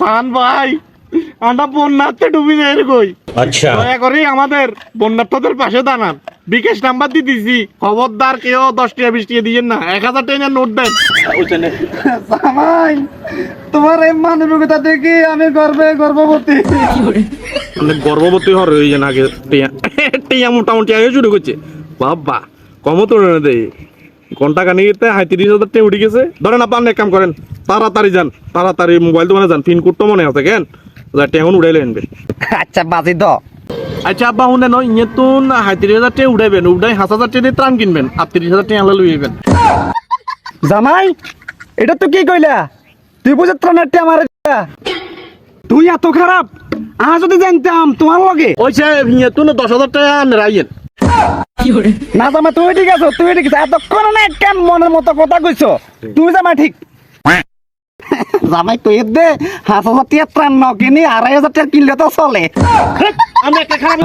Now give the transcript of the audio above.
সান ভাই আমরা বন্যাতে ডুবি যাই রে কই। আচ্ছা দয়া করে আমাদের বন্যার্থদের পাশে দাঁড়ান। বিকাশ নাম্বার দিয়ে দিছি, খবরদার কেউ 10 টাকা 20 টাকা দিয়েন না, 1000 টাকা নোট দেন। জামাই তোমার এই মানবিকতা দেখি আমি গর্ভবতী। মানে গর্ভবতী হওয়ার হয়ে যান আগে টিয়া টিয়া মোটামুটি আগে শুরু করছে। বাবা কম তো দেয় ঘন্টা খানিতে 35,000 টাকা উঠে গেছে। ধরেন আপনার এক কাম করেন, তাড়াতাড়ি যান, তাড়াতাড়ি মোবাইল দোকানে যান, পিন কোড তো মনে আছে কেন এখন উড়াইলে আনবে। আচ্ছা বাজি দ আচ্ছা আব্বা শুনে নয় ইয়ে তো 35,000 টাকা উঠাইবেন, উঠাই 5,000 টাকা দিয়ে ত্রাণ কিনবেন, 38,000 টাকা আনলে লইবেন। জামাই এটা তো কি কইলা? তুই বুঝে ত্রাণের আমার তুই এত খারাপ। আজ যদি জানতাম তোমার লগে ওই সে ইয়ে তো 10,000 টাকা রাইয়েন। না জামাই তুই ঠিক আছো, তুই ঠিক আছে। এতক্ষণ না কেন মনের মতো কথা কইছো তুই জামাই ঠিক। জামাই তুই দে 5,000 টাকা ত্রাণ ন কিনি 2,500 টাকা কিনলে তো চলে। আমি একটা খারাপ